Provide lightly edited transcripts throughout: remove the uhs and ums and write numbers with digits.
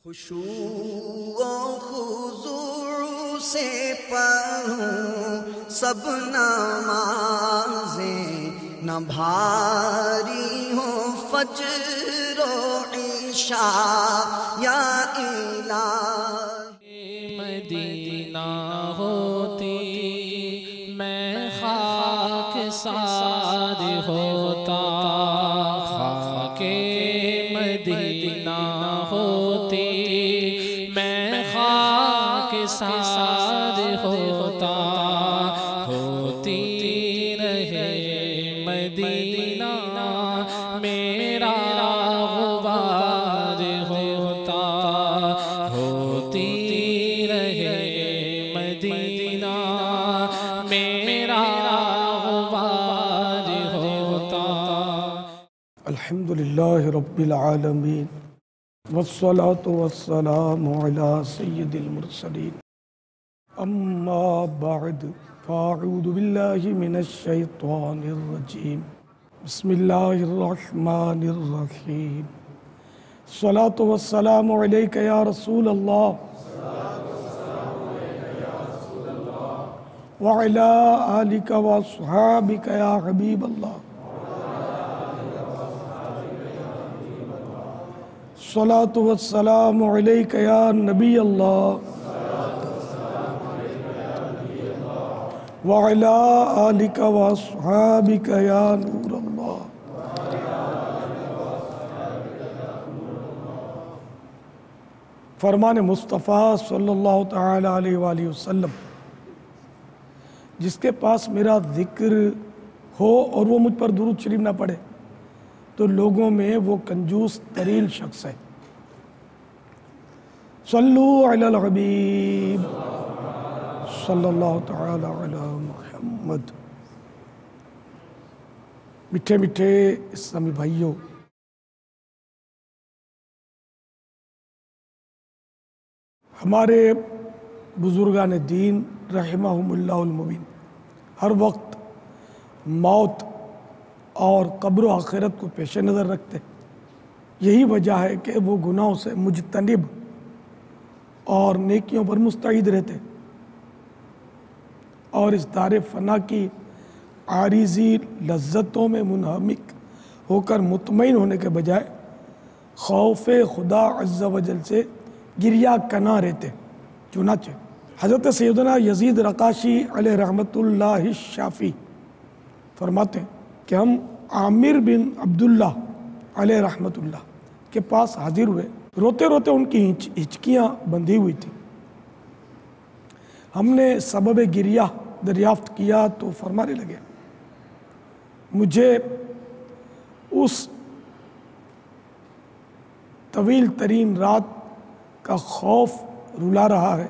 خشوع و خضوع سے پڑھوں سب نمازیں، نہ بھاری ہوں فجر و عشاء یا الہی۔ مدینہ ہوتی میں خاک سار ہوتا، خاک مدینہ ہوتی میں خاک سار ہوتا، ہوتی رہے مدینہ میرا غبار ہوتا، ہوتی رہے مدینہ میرا غبار ہوتا۔ الحمدللہ رب العالمین والصلاة والسلام علی سید المرسلین، اما بعد فاعوذ باللہ من الشیطان الرجیم، بسم اللہ الرحمن الرحیم۔ الصلاة والسلام علیک یا رسول اللہ وعلی آلک واصحابک یا حبیب اللہ، الصلاة والسلام علیک یا نبی اللہ وعلی آلک واصحابک یا نور اللہ۔ فرمان مصطفیٰ صلی اللہ تعالی علیہ وآلہ وسلم، جس کے پاس میرا ذکر ہو اور وہ مجھ پر درود شریف نہ پڑھے تو لوگوں میں وہ کنجوس ترین شخص ہے۔ صلو علی الحبیب صلی اللہ تعالی علی محمد۔ میٹھے میٹھے اسلامی بھائیوں، ہمارے بزرگان دین رحمہم اللہ المبین ہر وقت موت اور قبر و آخرت کو پیش نظر رکھتے، یہی وجہ ہے کہ وہ گناہوں سے مجتنب اور نیکیوں پر مستعد رہتے، اور اس دار فنا کی عارضی لذتوں میں منہمک ہو کر مطمئن ہونے کے بجائے خوف خدا عز و جل سے گریہ کنا رہتے۔ چنانچہ حضرت سیدنا یزید رقاشی علیہ رحمت اللہ الشافی فرماتے ہیں کہ ہم عامر بن عبداللہ علیہ رحمت اللہ کے پاس حاضر ہوئے، روتے روتے ان کی ہچکیاں بندھی ہوئی تھیں۔ ہم نے سبب گریہ دریافت کیا تو فرمانے لگے، مجھے اس طویل ترین رات کا خوف رلا رہا ہے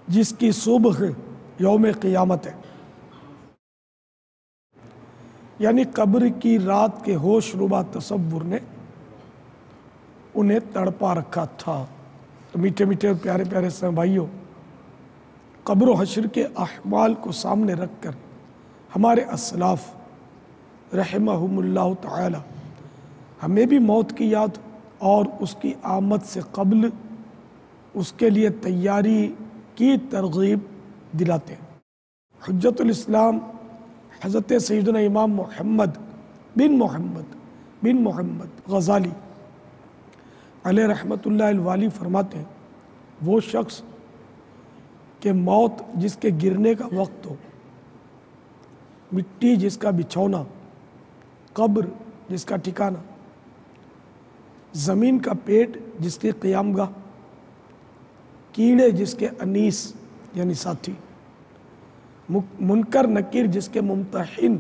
جس کی صبح یوم قیامت ہے، یعنی قبر کی رات کے ہوش ربا تصور نے انہیں تڑپا رکھا تھا۔ تو میٹھے میٹھے اور پیارے پیارے بھائیوں، قبر و حشر کے احوال کو سامنے رکھ کر ہمارے اسلاف رحمہم اللہ تعالی ہمیں بھی موت کی یاد اور اس کی آمد سے قبل اس کے لیے تیاری کی ترغیب دلاتے ہیں۔ حجت الاسلام حضرت سیدنا امام محمد بن محمد غزالی علیہ رحمت اللہ الوالی فرماتے ہیں، وہ شخص کہ موت جس کے گرنے کا وقت ہو، مٹی جس کا بچھونا، قبر جس کا ٹھکانہ، زمین کا پیٹ جس کی قیام گاہ، کیڑے جس کے انیس یعنی ساتھی، منکر نکیر جس کے ممتحن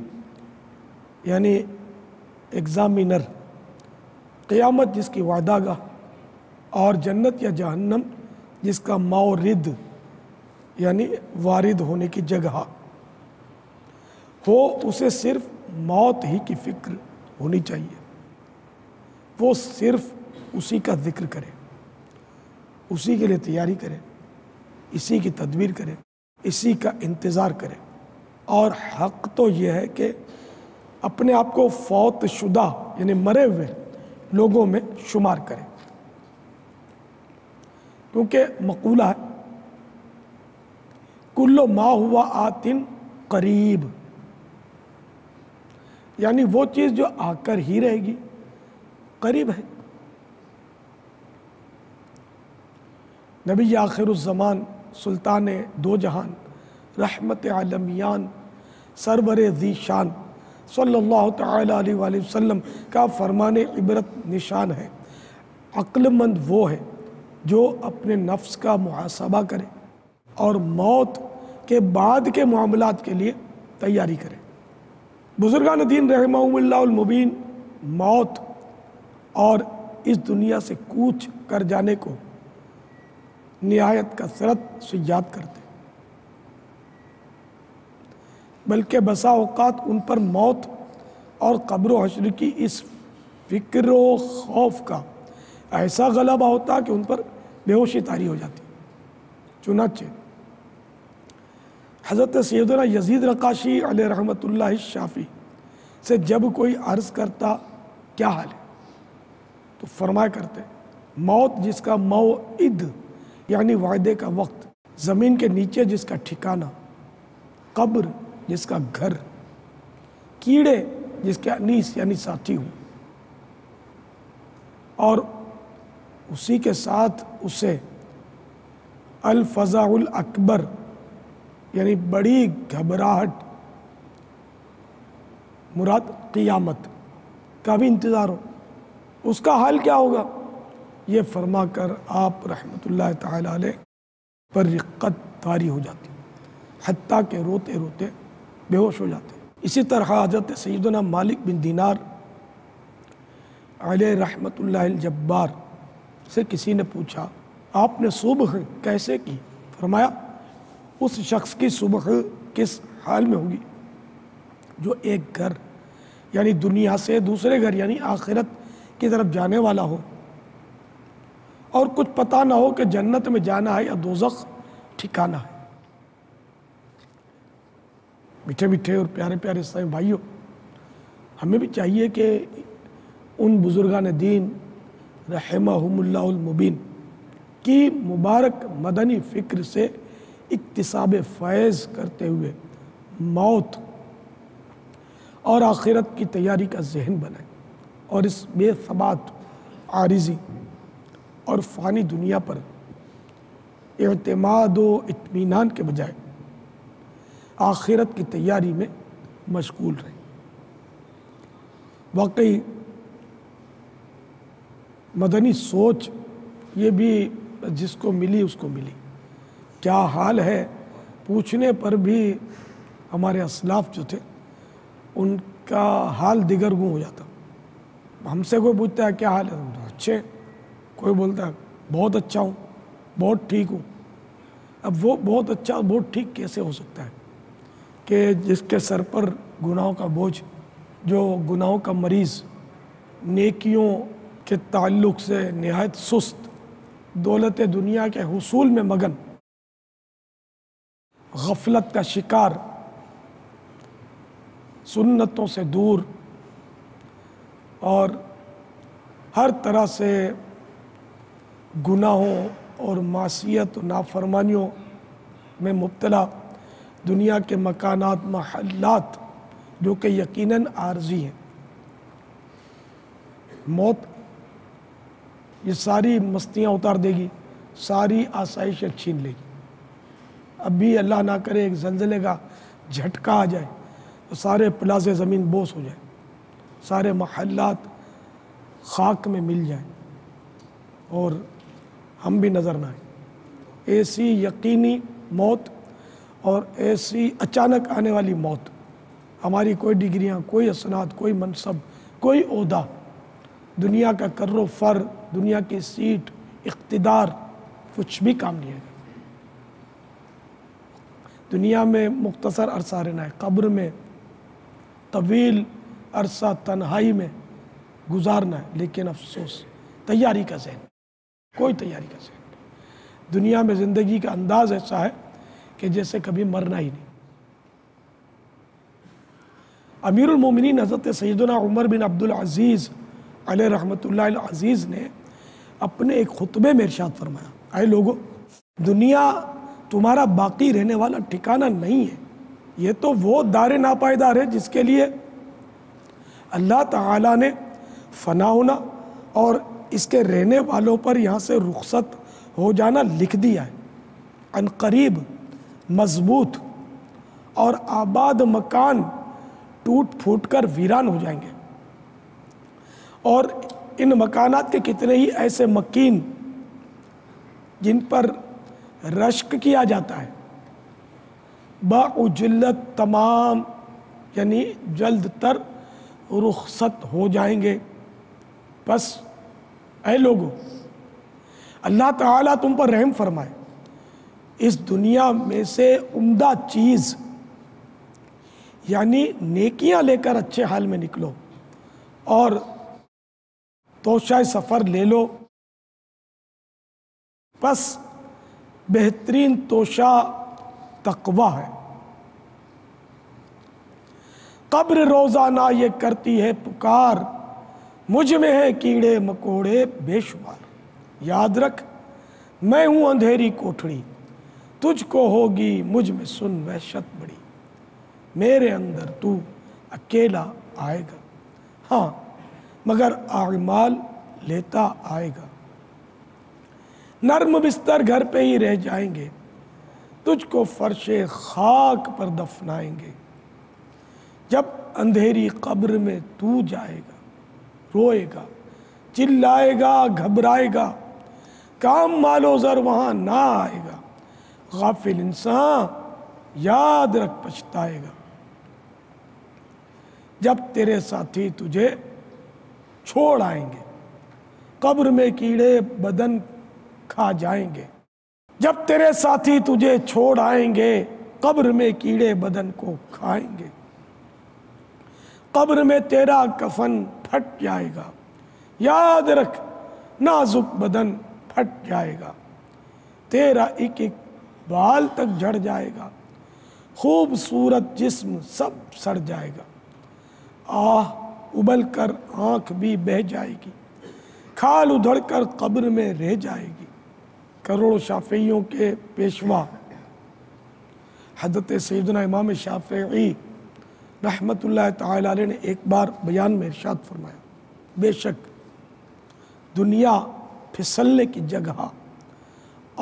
یعنی ایگزامینر، قیامت جس کی وعدہ گاہ، اور جنت یا جہنم جس کا مورد یعنی وارد ہونے کی جگہ ہو، اسے صرف موت ہی کی فکر ہونی چاہیے۔ وہ صرف اسی کا ذکر کرے، اسی کے لیے تیاری کرے، اسی کی تدبیر کرے، اسی کا انتظار کرے، اور حق تو یہ ہے کہ اپنے آپ کو فوت شدہ یعنی مرے ہوئے لوگوں میں شمار کرے۔ کیونکہ مقولہ ہے کلو ما ہوا آتن قریب، یعنی وہ چیز جو آ کر ہی رہے گی قریب ہے۔ نبی آخر الزمان سلطان دو جہان رحمت عالمیان سرور ذی شان صلی اللہ تعالی علیہ وآلہ وسلم کا فرمان عبرت نشان ہے، عقل مند وہ ہے جو اپنے نفس کا محاسبہ کرے اور موت کے بعد کے معاملات کے لیے تیاری کرے۔ بزرگان دین رحمہم اللہ المبین موت اور اس دنیا سے کوچ کر جانے کو نہایت کثرت سے یاد کرتے، بلکہ بسا اوقات ان پر موت اور قبر و حشر کی اس فکر و خوف کا ایسا غلبہ ہوتا کہ ان پر بے ہوشی طاری ہو جاتی۔ چنانچہ حضرت سیدنا یزید رقاشی علیہ رحمۃ اللہ الشافی سے جب کوئی عرض کرتا کیا حال ہے تو فرمایا کرتے موت جس کا موعد یعنی وعدے کا وقت، زمین کے نیچے جس کا ٹھکانہ، قبر جس کا گھر، کیڑے جس کے انیس یعنی ساتھی ہوں، اور اسی کے ساتھ اسے الفزع الاکبر یعنی بڑی گھبراہٹ مراد قیامت کا بھی انتظار ہو، اس کا حال کیا ہوگا؟ یہ فرما کر آپ رحمۃ اللہ تعالی علیہ پر رقت طاری ہو جاتی، حتیٰ کہ روتے روتے بے ہوش ہو جاتے۔ اسی طرح حضرت سیدنا مالک بن دینار علیہ رحمۃ اللہ الجبار سے کسی نے پوچھا آپ نے صبح کیسے کی؟ فرمایا اس شخص کی صبح کس حال میں ہوگی جو ایک گھر یعنی دنیا سے دوسرے گھر یعنی آخرت کی طرف جانے والا ہو اور کچھ پتہ نہ ہو کہ جنت میں جانا ہے یا دوزخ ٹھکانا ہے۔ میٹھے میٹھے اور پیارے پیارے اسلامی بھائیوں، ہمیں بھی چاہیے کہ ان بزرگان دین رحمہم اللہ المبین کی مبارک مدنی فکر سے اکتساب فیض کرتے ہوئے موت اور آخرت کی تیاری کا ذہن بنائیں اور اس بے ثبات عارضی اور فانی دنیا پر اعتماد و اطمینان کے بجائے آخرت کی تیاری میں مشغول رہیں۔ واقعی مدنی سوچ یہ بھی جس کو ملی اس کو ملی، کیا حال ہے پوچھنے پر بھی ہمارے اسلاف جو تھے ان کا حال دیگرگوں ہو جاتا۔ ہم سے کوئی پوچھتا ہے کیا حال ہے، اچھے، کوئی بولتا ہے بہت اچھا ہوں، بہت ٹھیک ہوں۔ اب وہ بہت اچھا بہت ٹھیک کیسے ہو سکتا ہے کہ جس کے سر پر گناہوں کا بوجھ، جو گناہوں کا مریض، نیکیوں کے تعلق سے نہایت سست، دولت دنیا کے حصول میں مگن، غفلت کا شکار، سنتوں سے دور اور ہر طرح سے گناہوں اور معصیت و نافرمانیوں میں مبتلا، دنیا کے مکانات، محلات جو کہ یقیناً عارضی ہیں، موت یہ ساری مستیاں اتار دے گی، ساری آسائشیں چھین لے گی۔ اب بھی اللہ نہ کرے ایک زلزلے کا جھٹکا آ جائے تو سارے پلازے زمین بوس ہو جائے، سارے محلات خاک میں مل جائیں اور ہم بھی نظر نہ آئیں۔ ایسی یقینی موت اور ایسی اچانک آنے والی موت، ہماری کوئی ڈگریاں، کوئی اسناد، کوئی منصب، کوئی عہدہ، دنیا کا کر و فر، دنیا کی سیٹ، اقتدار، کچھ بھی کام نہیں ہے۔ دنیا میں مختصر عرصہ رہنا ہے، قبر میں طویل عرصہ تنہائی میں گزارنا ہے، لیکن افسوس تیاری کا ذہن، کوئی تیاری کا ذہن۔ دنیا میں زندگی کا انداز ایسا ہے کہ جیسے کبھی مرنا ہی نہیں۔ امیر المومنین حضرت سیدنا عمر بن عبدالعزیز علیہ رحمۃ اللہ العزیز نے اپنے ایک خطبے میں ارشاد فرمایا، اے لوگو، دنیا تمہارا باقی رہنے والا ٹھکانہ نہیں ہے، یہ تو وہ دار ناپائیدار ہے جس کے لیے اللہ تعالیٰ نے فنا ہونا اور اس کے رہنے والوں پر یہاں سے رخصت ہو جانا لکھ دیا ہے۔ ان قریب مضبوط اور آباد مکان ٹوٹ پھوٹ کر ویران ہو جائیں گے، اور ان مکانات کے کتنے ہی ایسے مکین جن پر رشک کیا جاتا ہے، بعجلت تمام یعنی جلد تر رخصت ہو جائیں گے۔ بس اے لوگو، اللہ تعالیٰ تم پر رحم فرمائے، اس دنیا میں سے عمدہ چیز یعنی نیکیاں لے کر اچھے حال میں نکلو اور توشہ سفر لے لو۔ بس بہترین توشہ تقویٰ ہے۔ قبر روزانہ یہ کرتی ہے پکار، مجھ میں ہے کیڑے مکوڑے بے شمار۔ یاد رکھ میں ہوں اندھیری کوٹھڑی، تجھ کو ہوگی مجھ میں سن وحشت بڑی۔ میرے اندر تو اکیلا آئے گا، ہاں مگر اعمال لیتا آئے گا۔ نرم بستر گھر پہ ہی رہ جائیں گے، تجھ کو فرش خاک پر دفنائیں گے۔ جب اندھیری قبر میں تو جائے گا، روئے گا، چلائے گا، گھبرائے گا، کام مال و زر وہاں نہ آئے گا۔ غافل انسان یاد رکھ پچھتائے گا، جب تیرے ساتھی تجھے چھوڑ آئیں گے، قبر میں کیڑے بدن کھا جائیں گے۔ جب تیرے ساتھی تجھے چھوڑ آئیں گے، قبر میں کیڑے بدن کو کھائیں گے۔ قبر میں تیرا کفن پھٹ جائے گا، یاد رکھ نازک بدن پھٹ جائے گا۔ تیرا ایک ایک بال تک جھڑ جائے گا، خوبصورت جسم سب سڑ جائے گا۔ آہ ابل کر آنکھ بھی بہہ جائے گی، کھال ادھڑ کر قبر میں رہ جائے گی۔ کروڑوں شافعیوں کے پیشوا حضرت سیدنا امام شافعی رحمت اللہ تعالی علیہ نے ایک بار بیان میں ارشاد فرمایا، بے شک دنیا پھسلنے کی جگہ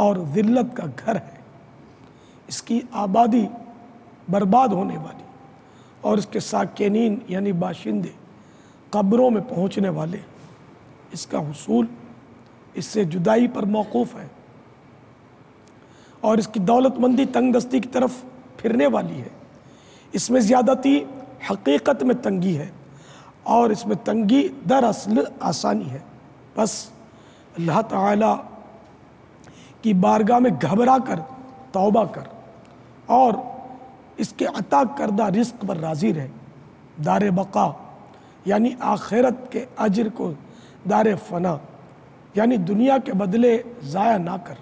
اور ذلت کا گھر ہے، اس کی آبادی برباد ہونے والی اور اس کے ساکنین یعنی باشندے قبروں میں پہنچنے والے، اس کا حصول اس سے جدائی پر موقوف ہے، اور اس کی دولت مندی تنگ دستی کی طرف پھرنے والی ہے۔ اس میں زیادتی حقیقت میں تنگی ہے، اور اس میں تنگی دراصل آسانی ہے۔ بس اللہ تعالیٰ کی بارگاہ میں گھبرا کر توبہ کر اور اس کے عطا کردہ رزق پر راضی رہے۔ دار بقا یعنی آخرت کے اجر کو دار فنا یعنی دنیا کے بدلے ضائع نہ کر۔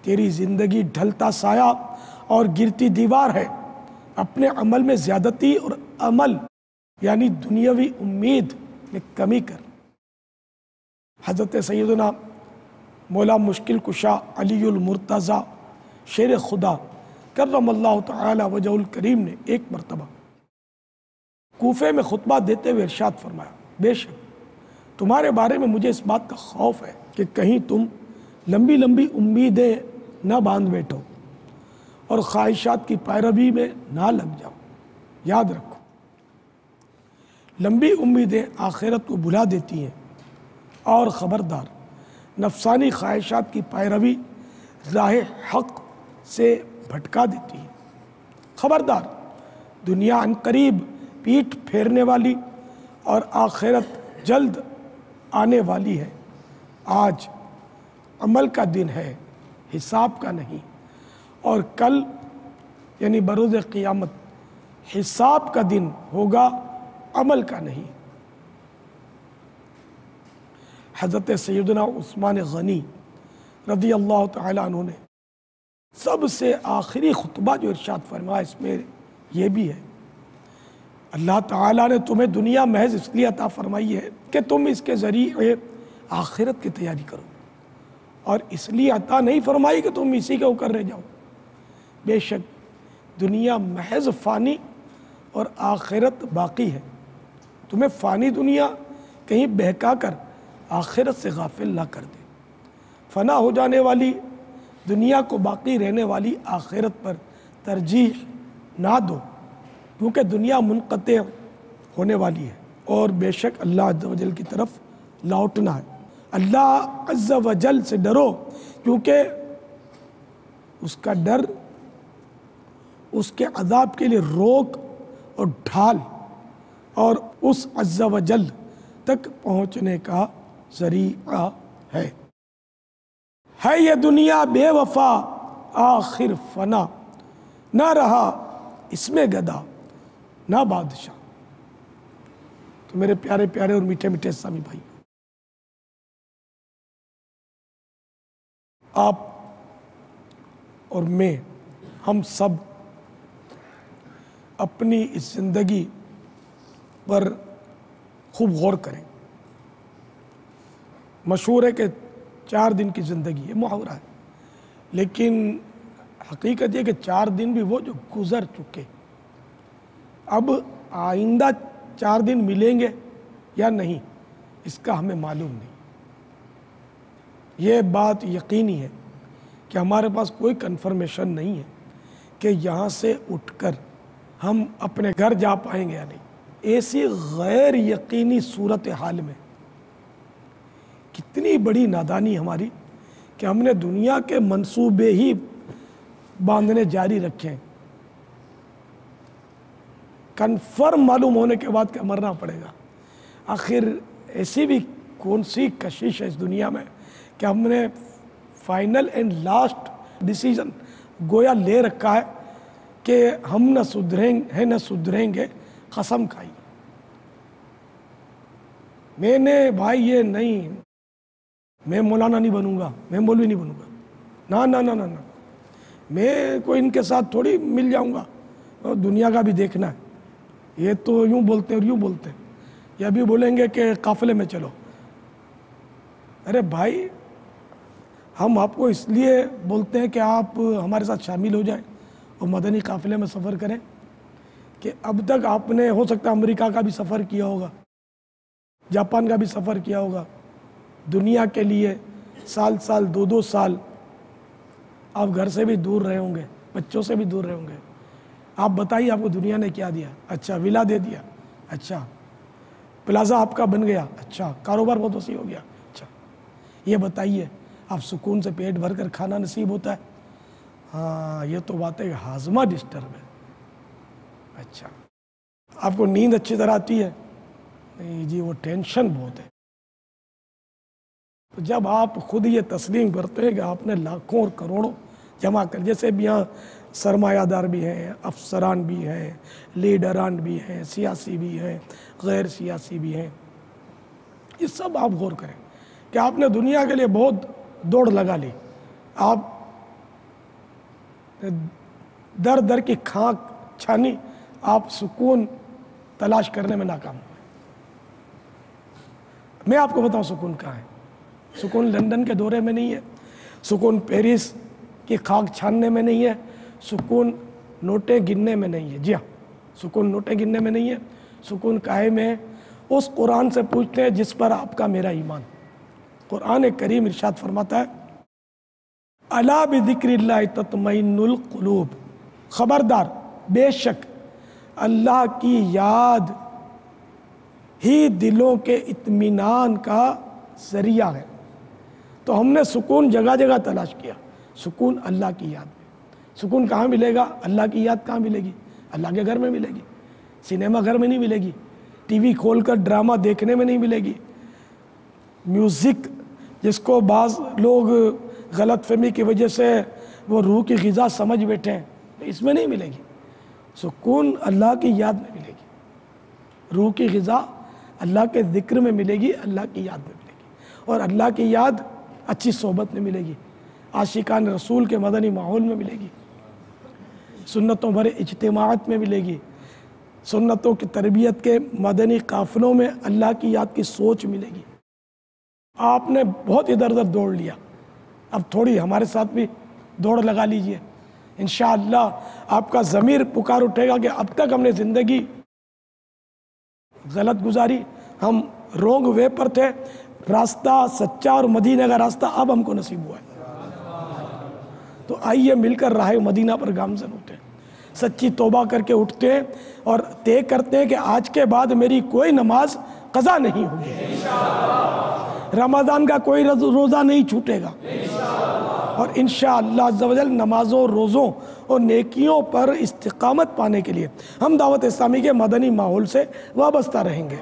تیری زندگی ڈھلتا سایہ اور گرتی دیوار ہے، اپنے عمل میں زیادتی اور عمل یعنی دنیاوی امید میں کمی کر۔ حضرت سیدنا مولا مشکل کشا علی المرتضی شیر خدا کرم اللہ تعالی وجہ الکریم نے ایک مرتبہ کوفے میں خطبہ دیتے ہوئے ارشاد فرمایا، بے شک تمہارے بارے میں مجھے اس بات کا خوف ہے کہ کہیں تم لمبی لمبی امیدیں نہ باندھ بیٹھو اور خواہشات کی پیروی میں نہ لگ جاؤ۔ یاد رکھو لمبی امیدیں آخرت کو بھلا دیتی ہیں، اور خبردار نفسانی خواہشات کی پیروی راہ حق سے بھٹکا دیتی ہے۔ خبردار دنیا عنقریب پیٹھ پھیرنے والی اور آخرت جلد آنے والی ہے۔ آج عمل کا دن ہے، حساب کا نہیں، اور کل یعنی بروز قیامت حساب کا دن ہوگا، عمل کا نہیں۔ حضرت سیدنا عثمان غنی رضی اللہ تعالیٰ عنہ نے سب سے آخری خطبہ جو ارشاد فرمایا، اس میں یہ بھی ہے، اللہ تعالیٰ نے تمہیں دنیا محض اس لیے عطا فرمائی ہے کہ تم اس کے ذریعے آخرت کی تیاری کرو، اور اس لیے عطا نہیں فرمائی کہ تم اسی کے اوپر رہ جاؤ۔ بے شک دنیا محض فانی اور آخرت باقی ہے۔ تمہیں فانی دنیا کہیں بہکا کر آخرت سے غافل نہ کر دے۔ فنا ہو جانے والی دنیا کو باقی رہنے والی آخرت پر ترجیح نہ دو، کیونکہ دنیا منقطع ہونے والی ہے اور بے شک اللہ عز و جل کی طرف لوٹنا ہے۔ اللہ عز و جل سے ڈرو، کیونکہ اس کا ڈر اس کے عذاب کے لیے روک اور ڈھال اور اس عز و جل تک پہنچنے کا ذریعہ ہے۔ یہ دنیا بے وفا آخر فنا، نہ رہا اس میں گدا نہ بادشاہ۔ تو میرے پیارے پیارے اور میٹھے میٹھے اسلامی بھائی، آپ اور میں، ہم سب اپنی اس زندگی پر خوب غور کریں۔ مشہور ہے کہ 4 دن کی زندگی، یہ محاورہ ہے، لیکن حقیقت یہ کہ 4 دن بھی وہ جو گزر چکے، اب آئندہ 4 دن ملیں گے یا نہیں اس کا ہمیں معلوم نہیں۔ یہ بات یقینی ہے کہ ہمارے پاس کوئی کنفرمیشن نہیں ہے کہ یہاں سے اٹھ کر ہم اپنے گھر جا پائیں گے یا نہیں۔ ایسی غیر یقینی صورتحال میں کتنی بڑی نادانی ہماری کہ ہم نے دنیا کے منصوبے ہی باندھنے جاری رکھے ہیں، کنفرم معلوم ہونے کے بعد کہ مرنا پڑے گا۔ آخر ایسی بھی کون سی کشش ہے اس دنیا میں کہ ہم نے فائنل اینڈ لاسٹ ڈیسیژن گویا لے رکھا ہے کہ ہم نہ سدھریں گے، قسم کھائی۔ میں نے بھائی یہ نہیں، میں مولانا نہیں بنوں گا، میں مولوی نہیں بنوں گا، نہ نہ نہ نہ، میں کوئی ان کے ساتھ تھوڑی مل جاؤں گا، دنیا کا بھی دیکھنا ہے۔ یہ تو یوں بولتے ہیں اور یوں بولتے ہیں، یا بھی بولیں گے کہ قافلے میں چلو۔ ارے بھائی، ہم آپ کو اس لیے بولتے ہیں کہ آپ ہمارے ساتھ شامل ہو جائیں اور مدنی قافلے میں سفر کریں کہ اب تک آپ نے ہو سکتا ہے امریکہ کا بھی سفر کیا ہوگا، جاپان کا بھی سفر کیا ہوگا، دنیا کے لیے سال 2 سال آپ گھر سے بھی دور رہے ہوں گے، بچوں سے بھی دور رہے ہوں گے۔ آپ بتائیے آپ کو دنیا نے کیا دیا؟ اچھا ولا دے دیا، اچھا پلازا آپ کا بن گیا، اچھا کاروبار بہت وسیع ہو گیا، اچھا یہ بتائیے آپ سکون سے پیٹ بھر کر کھانا نصیب ہوتا ہے؟ ہاں یہ تو بات ہے کہ ہاضمہ ڈسٹرب ہے۔ اچھا آپ کو نیند اچھی طرح آتی ہے؟ نہیں جی، وہ ٹینشن بہت ہے۔ تو جب آپ خود یہ تسلیم کرتے ہیں کہ آپ نے لاکھوں اور کروڑوں جمع کر، جیسے بھی یہاں سرمایہ دار بھی ہیں، افسران بھی ہیں، لیڈران بھی ہیں، سیاسی بھی ہیں، غیر سیاسی بھی ہیں، یہ سب آپ غور کریں کہ آپ نے دنیا کے لیے بہت دوڑ لگا لی، آپ در در کی کھانک چھانی، آپ سکون تلاش کرنے میں ناکام ہوئے۔ میں آپ کو بتاؤں سکون کہاں ہے؟ سکون لندن کے دورے میں نہیں ہے، سکون پیرس کی خاک چھاننے میں نہیں ہے، سکون نوٹیں گننے میں نہیں ہے۔ جی ہاں، سکون نوٹیں گننے میں نہیں ہے، سکون کاہے میں ہے؟ اس قرآن سے پوچھتے ہیں جس پر آپ کا میرا ایمان۔ قرآن کریم ارشاد فرماتا ہے، الا بذکر اللہ تطمئن القلوب، خبردار بے شک اللہ کی یاد ہی دلوں کے اطمینان کا ذریعہ ہے۔ تو ہم نے سکون جگہ جگہ تلاش کیا، سکون اللہ کی یاد میں۔ سکون کہاں ملے گا؟ اللہ کی یاد کہاں ملے گی؟ اللہ کے گھر میں ملے گی، سینما گھر میں نہیں ملے گی، ٹی وی کھول کر ڈرامہ دیکھنے میں نہیں ملے گی، میوزک جس کو بعض لوگ غلط فہمی کی وجہ سے وہ روح کی غذا سمجھ بیٹھے ہیں، اس میں نہیں ملے گی۔ سکون اللہ کی یاد میں ملے گی، روح کی غذا اللہ کے ذکر میں ملے گی، اللہ کی یاد میں ملے گی، اور اللہ کی یاد اچھی صحبت میں ملے گی، عاشقان رسول کے مدنی ماحول میں ملے گی، سنتوں بھرے اجتماعات میں ملے گی، سنتوں کی تربیت کے مدنی قافلوں میں اللہ کی یاد کی سوچ ملے گی۔ آپ نے بہت ادھر ادھر دوڑ لیا، اب تھوڑی ہمارے ساتھ بھی دوڑ لگا لیجئے، انشاءاللہ آپ کا ضمیر پکار اٹھے گا کہ اب تک ہم نے زندگی غلط گزاری، ہم رونگ وے پر تھے، راستہ سچا اور مدینہ کا راستہ اب ہم کو نصیب ہوا ہے۔ تو آئیے مل کر راہ مدینہ پر گامزن اٹھیں، سچی توبہ کر کے اٹھتے ہیں اور طے کرتے ہیں کہ آج کے بعد میری کوئی نماز قضا نہیں ہوگی، رمضان کا کوئی روزہ نہیں چھوٹے گا، اور انشاءاللہ عز و جل نمازوں، روزوں اور نیکیوں پر استقامت پانے کے لیے ہم دعوت اسلامی کے مدنی ماحول سے وابستہ رہیں گے،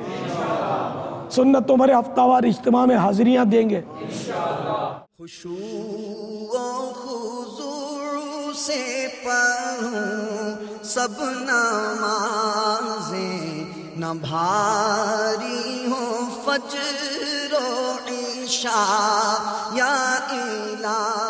سنتوں بھرے ہفتہ وار اجتماع میں حاضریاں دیں گے۔ خشوع و خضوع سے پڑھوں سب نمازیں، نہ بھاری ہوں فجر و عشاء یا الہی